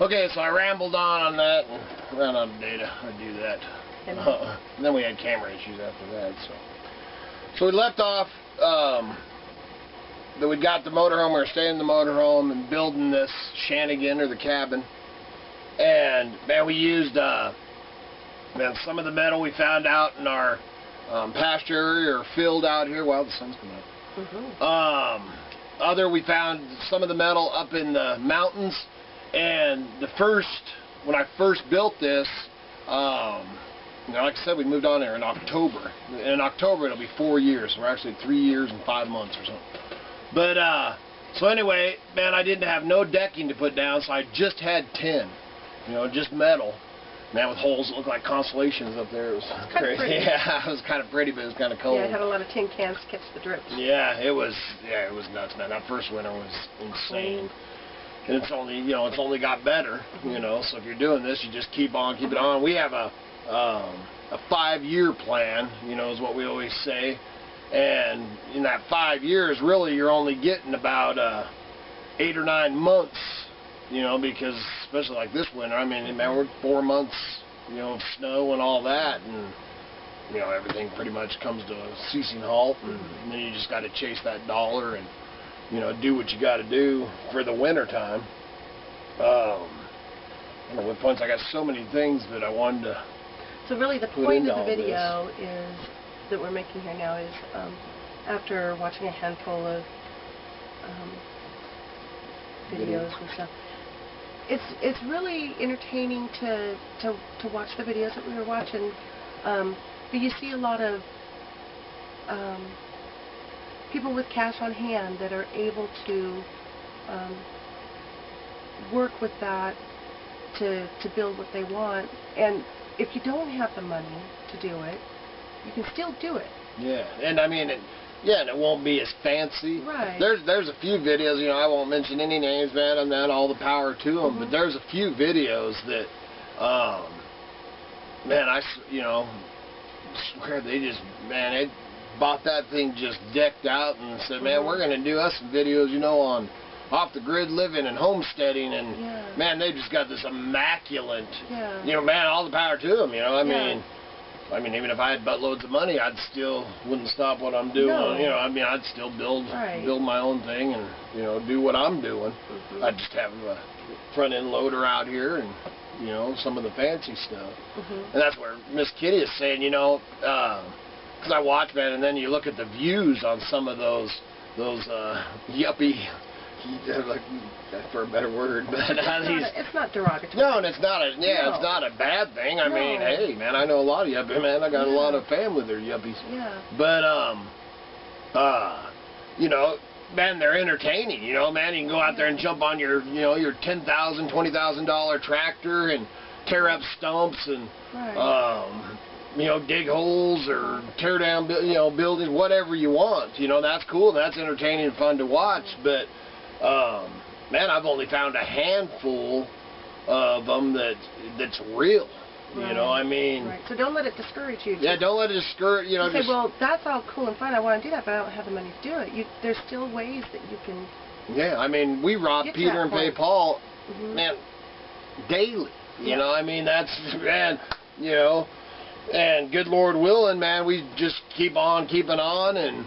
Okay, so I rambled on that and ran out of data. I do that. And then we had camera issues after that. So we left off that we got the motorhome. We were staying in the motorhome and building this shantigan or the cabin. And man, we used man, some of the metal we found out in our pasture area or field out here while the sun's coming up. Other, we found some of the metal up in the mountains. And when I first built this, you know, like I said, we moved on there in October. In October, it'll be 4 years. We're actually 3 years and 5 months or something. But, so anyway, man, I didn't have no decking to put down, so I just had tin. You know, just metal. Man, with holes that looked like constellations up there. It was crazy. Yeah, it was kind of pretty, but it was kind of cold. Yeah, it had a lot of tin cans to catch the drips. Yeah, it was nuts, man. That first winter was insane. And it's only, you know, it's only got better, you know. So if you're doing this, you just keep on keeping on. We have a 5-year plan, you know, is what we always say. And in that 5 years, really, you're only getting about 8 or 9 months, you know, because especially like this winter, I mean, man, we're 4 months, you know, of snow and all that, and you know, everything pretty much comes to a ceasing halt, and then you just got to chase that dollar and, you know, do what you got to do for the winter time. I don't know what points. I got so many things that I wanted to. So really, the point of the video is that we're making here now is after watching a handful of videos and stuff. It's really entertaining to watch the videos that we were watching, but you see a lot of people with cash on hand that are able to work with that to build what they want. And if you don't have the money to do it, you can still do it. Yeah, and I mean, and it won't be as fancy. Right. There's a few videos, you know, I won't mention any names, man, on that, all the power to them, but there's a few videos that, man, you know, swear they just, man, they bought that thing just decked out and said, man, we're going to do us some videos, you know, on off-the-grid living and homesteading, and, man, they just got this immaculate, you know, man, all the power to them, you know, I mean, even if I had buttloads of money, I'd still wouldn't stop what I'm doing. No. You know, I mean, I'd still build my own thing and, you know, do what I'm doing. I'd just have a front-end loader out here and, you know, some of the fancy stuff. And that's where Miss Kitty is saying, you know, because I watch, man, and then you look at the views on some of those yuppie, like, for a better word, but it's not derogatory. No, and it's not a it's not a bad thing. I mean, hey, man, I know a lot of yuppies, man. I got a lot of family that are yuppies. Yeah. But you know, man, they're entertaining. You know, man, you can go out there and jump on your, you know, your $10,000, $20,000 tractor and tear up stumps and you know, dig holes or tear down, you know, buildings, whatever you want. You know, that's cool. That's entertaining and fun to watch. But man, I've only found a handful of them that's real. You know, I mean. Right. So don't let it discourage you. Yeah, don't let it discourage, you know. You say, well, that's all cool and fine. I want to do that, but I don't have the money to do it. There's still ways that you can. Yeah, I mean, we rob Peter and pay Paul, man, daily. You know, I mean, that's, man, you know, and good Lord willing, man, we just keep on keeping on and,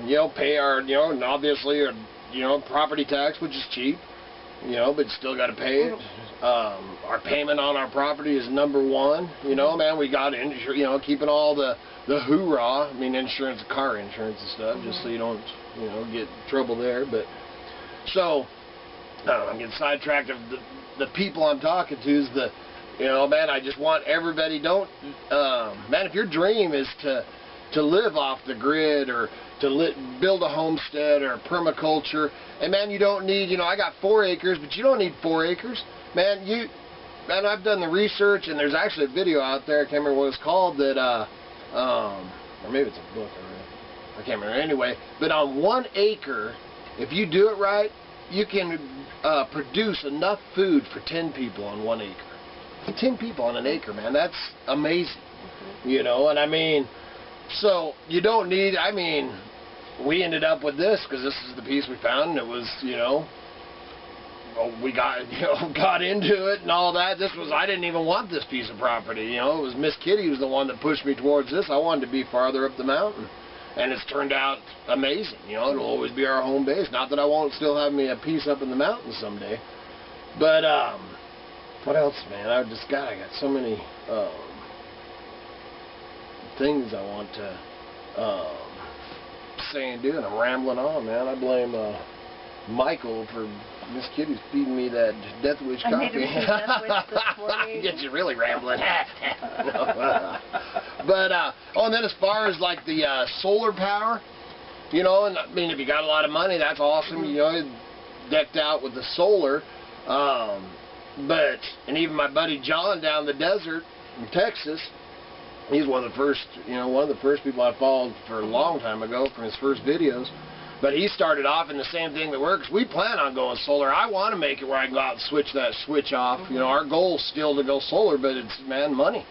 you know, pay our, you know, and obviously, you know, property tax, which is cheap, you know, but still got to pay it. Our payment on our property is #1, you know, man, we got insurance, you know, keeping all the hoorah, I mean, insurance, car insurance and stuff, just so you don't, you know, get in trouble there, but, so, I'm getting sidetracked of the people I'm talking to is you know, man, I just want everybody, man, if your dream is to live off the grid or to build a homestead or permaculture, and man, you don't need, you know, I got 4 acres, but you don't need 4 acres, man. Man, I've done the research, and there's actually a video out there, I can't remember what it's called, that, or maybe it's a book, I can't remember, anyway, but on 1 acre, if you do it right, you can produce enough food for 10 people on 1 acre. 10 people on an acre, man, that's amazing, you know, and I mean, so you don't need, I mean, we ended up with this because this is the piece we found, and it was, you know, we got, got into it and all that. I didn't even want this piece of property, It was Miss Kitty who was the one that pushed me towards this. I wanted to be farther up the mountain. And it's turned out amazing, It'll always be our home base. Not that I won't still have me a piece up in the mountains someday. But, what else, man? I got so many, things I want to, say and do, and I'm rambling on, man. I blame, Michael for Miss Kitty's feeding me that Death Wish coffee. I made him Death Wish this morning. Gets you really rambling. But and then as far as like the solar power, and I mean, if you got a lot of money, that's awesome. Decked out with the solar. And even my buddy John down the desert in Texas, he's one of the first people I followed for a long time ago from his first videos. But he started off in the same thing that works. We plan on going solar. I want to make it where I can go out and switch that switch off. Our goal is still to go solar, but it's, money.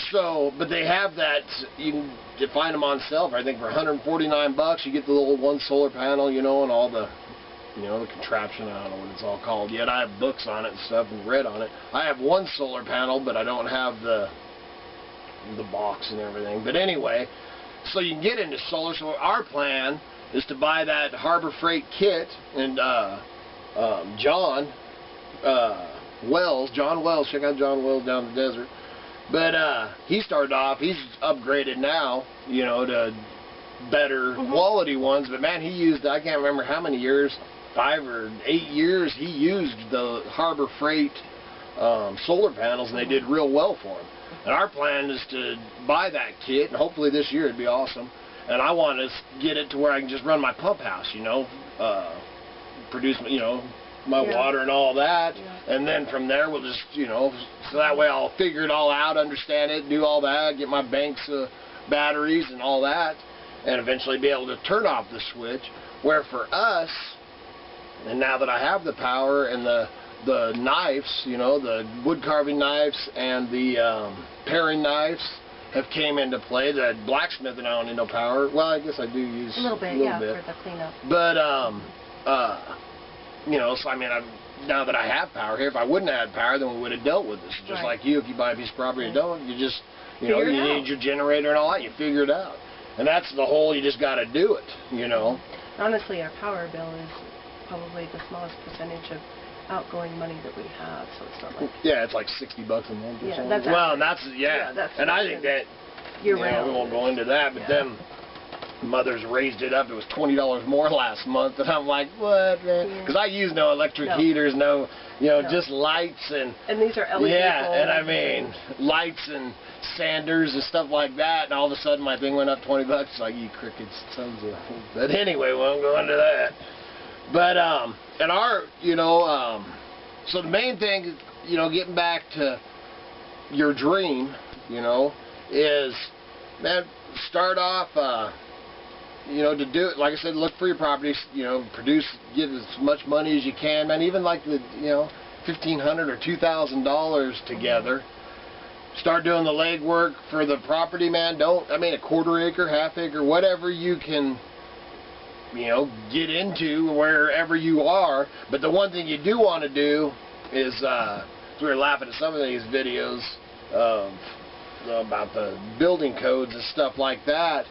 So, but they have that, you can find them on sale, I think for $149. You get the little one solar panel, and all the, the contraption. I don't know what it's all called yet. I have books on it and stuff and read on it. I have one solar panel, but I don't have the box and everything. But anyway, so you can get into solar. So our plan is to buy that Harbor Freight kit, and John Wells, check out John Wells down the desert. But he started off, he's upgraded now, to better quality ones. But man, he used, I can't remember how many years, 5 or 8 years, he used the Harbor Freight solar panels, and they did real well for him. And our plan is to buy that kit, and hopefully this year it'd be awesome. And I want to get it to where I can just run my pump house, produce, my water and all that. And then from there we'll just, so that way I'll figure it all out, understand it, do all that, get my banks of batteries and all that, and eventually be able to turn off the switch. Where for us, and now that I have the power and the knives, the wood carving knives and the paring knives have came into play. The blacksmithing, I don't need no power. Well, I guess I do use a little bit, for the cleanup. But so I mean, now that I have power here, if I wouldn't have had power, then we would have dealt with this. Just like you, if you buy a piece of property and don't, you just, you need your generator and all that. You figure it out, and that's the whole. You just got to do it, Honestly, our power bill is probably the smallest percentage of outgoing money that we have, so it's not like... Yeah, it's like $60 a month or something. That's and that's, and I think that, we won't go into that, but them mothers raised it up. It was $20 more last month, and I'm like, what, man? Because I use no electric heaters, just lights and... And these are LED and I mean, lights and sanders and stuff like that, and all of a sudden my thing went up $20. It's like, you crickets, sons of... But anyway, we won't go into that. But, and our, so the main thing, getting back to your dream, is, man, start off, to do it, like I said, look for your properties, get as much money as you can, man, even like the, $1,500 or $2,000 together. Start doing the legwork for the property, man. A quarter acre, half acre, whatever you can, get into wherever you are. But the one thing you do want to do is, we were laughing at some of these videos about the building codes and stuff like that,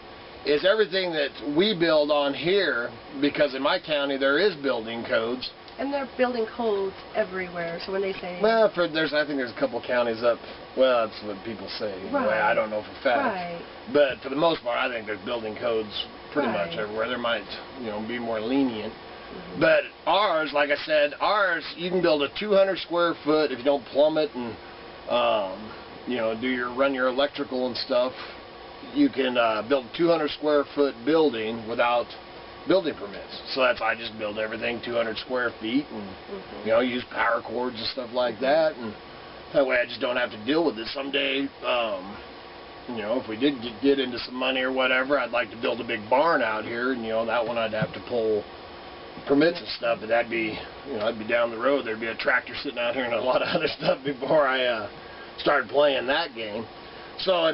is everything that we build on here, because in my county there is building codes. And they're building codes everywhere, so when they say... Well, I think there's a couple counties up, well, that's what people say. Anyway, I don't know for a fact. But for the most part, I think there's building codes pretty much everywhere. There might, be more lenient. But ours, like I said, you can build a 200 square foot if you don't plumb it and, run your electrical and stuff. You can build a 200 square foot building without building permits. So I just build everything 200 square feet and, use power cords and stuff like that. And that way I just don't have to deal with it. Someday, if we did get into some money or whatever, I'd like to build a big barn out here. And, that one I'd have to pull permits and stuff. But that'd be, I'd be down the road. There'd be a tractor sitting out here and a lot of other stuff before I started playing that game. So,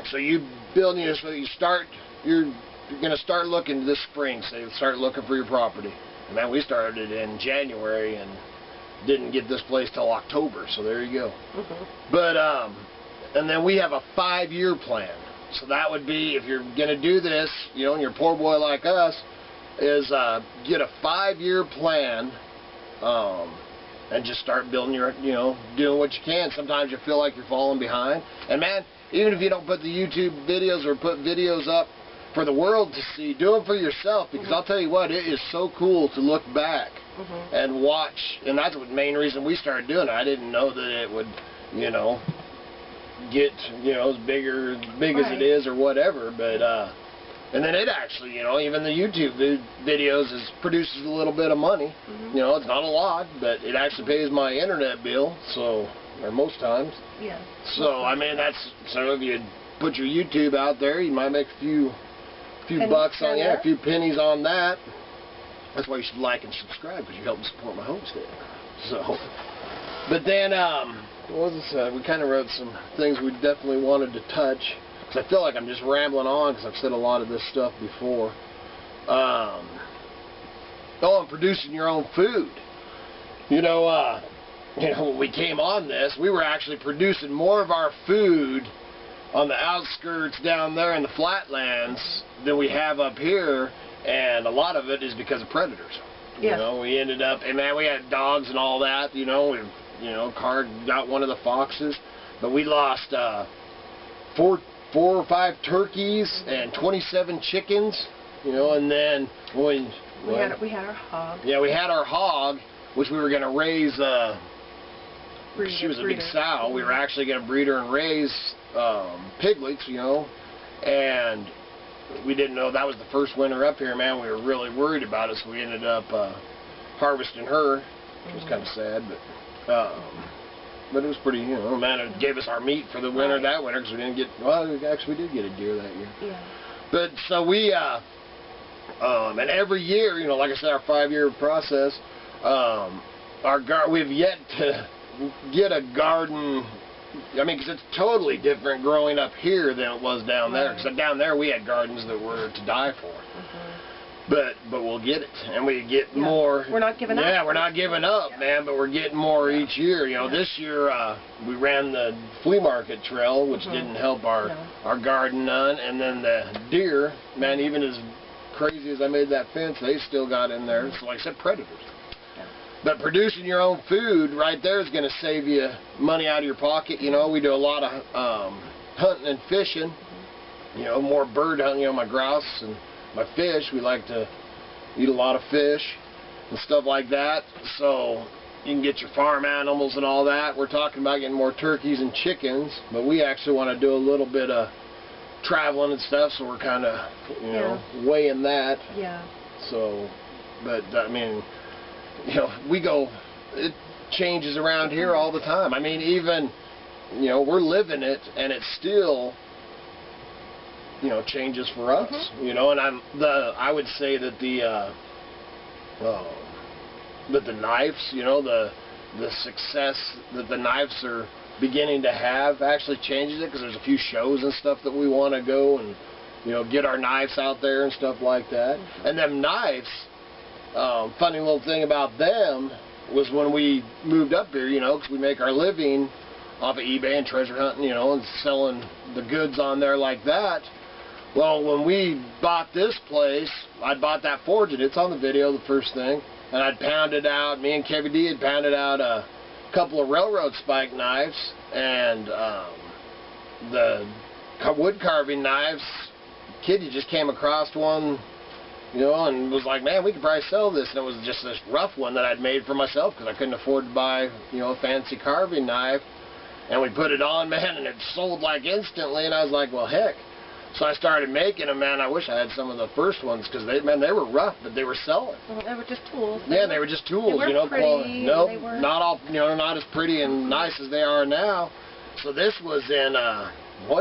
so you build, so you start, you're going to start looking this spring, say, start looking for your property. Man, we started in January and didn't get this place till October, so there you go. But, and then we have a 5-year plan. So that would be, if you're going to do this, you know, and you're a poor boy like us, is get a 5-year plan, and just start building your, you know, doing what you can. Sometimes you feel like you're falling behind. And man, even if you don't put the YouTube videos or put videos up for the world to see, do them for yourself, because I'll tell you what, it is so cool to look back and watch. And that's the main reason we started doing it. I didn't know that it would, you know, get, you know, as big as it is or whatever, but and then it actually, you know, even the YouTube videos produces a little bit of money. You know, it's not a lot, but it actually pays my internet bill, so, or most times. Yeah. So I mean, that's, so if you put your YouTube out there, you might make a few bucks on, yeah, a few pennies on that. That's why you should like and subscribe, because you help support my homestead. So, but then what was this? We kind of wrote some things we definitely wanted to touch, because I feel like I'm just rambling on, because I've said a lot of this stuff before. Oh, and producing your own food. You know, when we came on this, we were actually producing more of our food on the outskirts down there in the flatlands than we have up here, and a lot of it is because of predators. You know, we ended up, and man, we had dogs and all that, you know, Car got one of the foxes, but we lost 4 or 5 turkeys and 27 chickens, you know, and then we had our hog. Yeah, we had our hog, which we were going to raise. She was a big sow. We were actually going to breed her and raise piglets, you know, and we didn't know that was the first winter up here, man. We were really worried about it, so we ended up harvesting her. It was kind of sad, but it was pretty, you know, man, it gave us our meat for the winter that winter, because we didn't get, well, actually we did get a deer that year. Yeah. But, so we, and every year, you know, like I said, our 5-year process, we've yet to get a garden. I mean, because it's totally different growing up here than it was down there. Because down there we had gardens that were to die for. But we'll get it, and we get more. We're not giving up. Yeah, we're not giving up, man. But we're getting more each year. You know, this year we ran the flea market trail, which didn't help our garden none. And then the deer, man, even as crazy as I made that fence, they still got in there. So like I said, predators. But producing your own food right there is going to save you money out of your pocket. You know, we do a lot of hunting and fishing. You know, more bird hunting. You know, my grouse and my fish. We like to eat a lot of fish and stuff like that. So you can get your farm animals and all that. We're talking about getting more turkeys and chickens, but we actually want to do a little bit of traveling and stuff. So we're kind of, you know, weighing that. Yeah. So, but I mean, you know, it changes around here all the time. I mean, even, you know, we're living it, and it still, you know, changes for us. You know, and I would say that the knives, you know, the success that the knives are beginning to have actually changes it, because there's a few shows and stuff that we want to go and, you know, get our knives out there and stuff like that. And them knives, funny little thing about them was when we moved up here, you know, because we make our living off of eBay and treasure hunting, you know, and selling the goods on there like that. Well, when we bought this place, I bought that forge, and it's on the video, the first thing, and I'd pounded out, me and Kevin D had pounded out a couple of railroad spike knives, and the wood carving knives. Kid, you just came across one, you know, and was like, man, we could probably sell this. And it was just this rough one that I'd made for myself, because I couldn't afford to buy, you know, a fancy carving knife. And we put it on, man, and it sold like instantly. And I was like, well, heck. So I started making them, man. I wish I had some of the first ones, because they were rough, but they were selling. They were just tools. They were just tools, they you know. Pretty, nope, not all, you know, not as pretty and nice as they are now. So this was in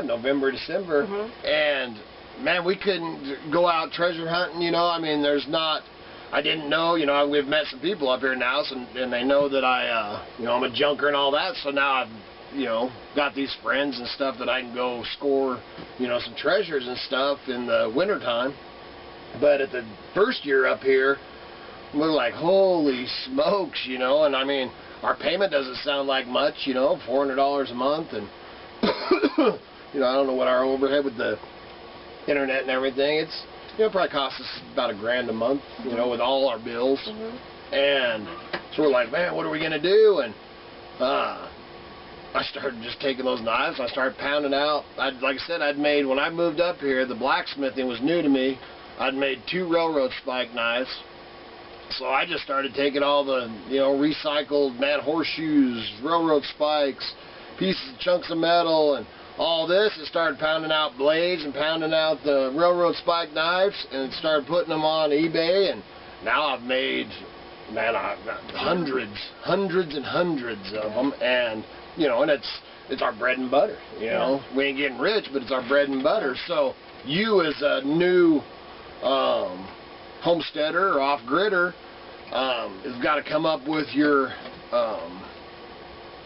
November, December, and man, we couldn't go out treasure hunting, you know. I mean, I didn't know, you know, we've met some people up here now, and they know that you know, I'm a junker and all that, so now I've, you know, got these friends and stuff that I can go score, you know, some treasures and stuff in the wintertime. But at the first year up here, we're like, holy smokes, you know, and I mean, our payment doesn't sound like much, you know, $400 a month, and, you know, I don't know what our overhead with the internet and everything, it's, you know, probably costs us about $1,000 a month, you know, with all our bills, and so we're like, man, what are we going to do, and, I started just taking those knives, I started pounding out. Like I said, I'd made, when I moved up here, the blacksmithing was new to me. I'd made 2 railroad spike knives. So I just started taking all the, you know, recycled, man, horseshoes, railroad spikes, pieces, chunks of metal, and all this, and started pounding out blades and pounding out the railroad spike knives, and started putting them on eBay, and now I've made, man, I've got hundreds and hundreds of them, and you know, and it's our bread and butter, you know. We ain't getting rich, but it's our bread and butter. So you as a new homesteader or off-gridder has got to come up with your,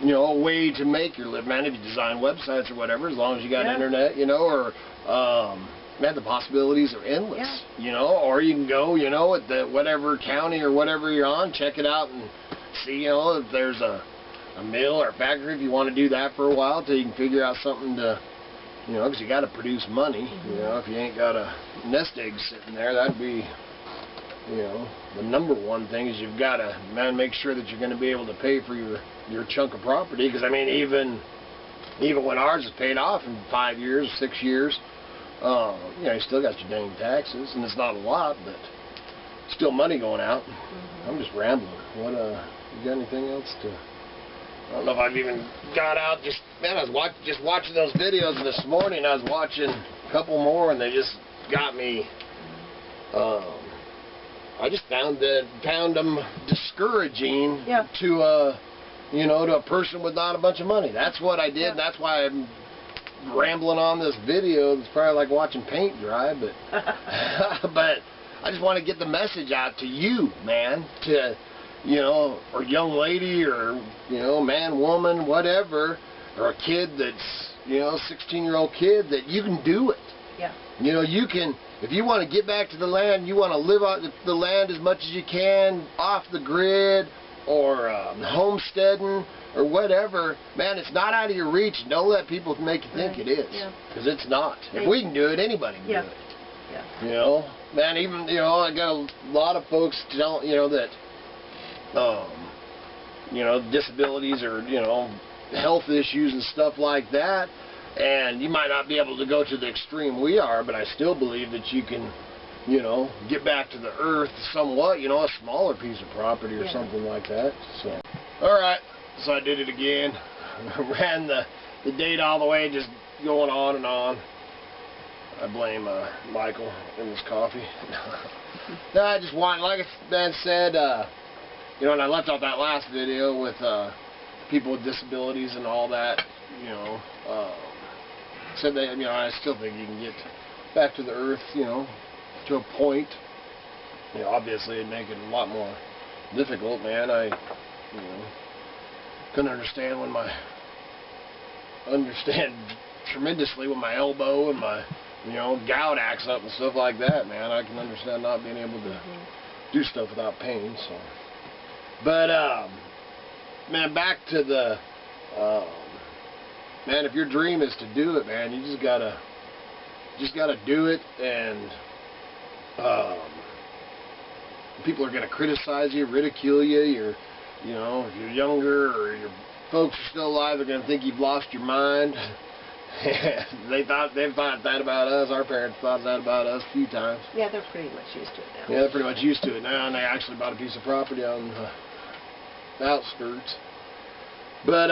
you know, a way to make your living. Man, if you design websites or whatever, as long as you got internet, you know, or, man, the possibilities are endless, you know, or you can go, you know, at the whatever county or whatever you're on, check it out and see, you know, if there's a mill or a factory, if you want to do that for a while till you can figure out something to, you know, because you got to produce money, you know, if you ain't got a nest egg sitting there, that'd be, you know, the #1 thing is you've got to, man, make sure that you're going to be able to pay for your chunk of property, because I mean, even when ours is paid off in 5 years, 6 years, you know, you still got your dang taxes, and it's not a lot, but still money going out. I'm just rambling. What, you got anything else to? I don't know if I've even got out. Just, man, I was just watching those videos this morning. I was watching a couple more, and they just got me. I just found them discouraging to you know, to a person with not a bunch of money. That's what I did. And that's why I'm rambling on this video. It's probably like watching paint dry, but but I just want to get the message out to you, man, to, you know, or young lady, or, you know, man, woman, whatever, or a kid that's, you know, 16-year-old kid, that you can do it. You know, you can, if you want to get back to the land, you want to live on the land as much as you can, off the grid, or homesteading, or whatever, man, it's not out of your reach. Don't let people make you think it is, because it's not. If we can do it, anybody can do it. You know, man, even, you know, I got a lot of folks tell, you know, that, you know, disabilities or, you know, health issues and stuff like that, and you might not be able to go to the extreme we are, but I still believe that you can, you know, get back to the earth somewhat, you know, a smaller piece of property or something like that. So, alright, so I did it again. Ran the date all the way, just going on and on. I blame Michael and his coffee. No, I just want, like Ben said, you know, and I left out that last video with people with disabilities and all that, you know, said that, you know, I still think you can get back to the earth, you know, to a point. You know, obviously it'd make it a lot more difficult, man. I, you know, couldn't understand tremendously when my elbow and my, you know, gout acts up and stuff like that, man. I can understand not being able to do stuff without pain, so. But, man, back to the, man, if your dream is to do it, man, you just gotta do it, and, people are gonna criticize you, ridicule you, you know, if you're younger or your folks are still alive, they're gonna think you've lost your mind. They've thought that about us. Our parents thought that about us a few times. Yeah, they're pretty much used to it now. Yeah, they're pretty much used to it now, and they actually bought a piece of property on the outskirts. But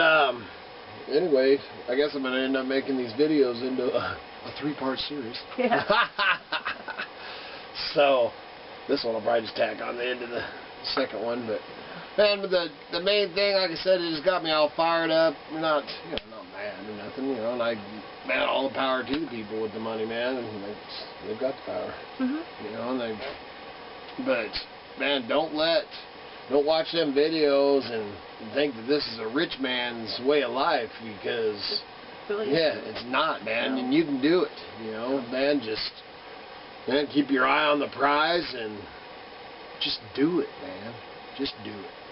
anyway, I guess I'm gonna end up making these videos into a 3-part series. Yeah. So this one I'll probably just tack on the end of the second one, but man, the main thing, like I said, it just got me all fired up. We're not, you know, not mad or nothing, you know, and man, all the power to the people with the money, man, and they've got the power, you know, and but man, don't watch them videos and think that this is a rich man's way of life, because it's not, man, and you can do it, you know, man, keep your eye on the prize and just do it, man. Just do it.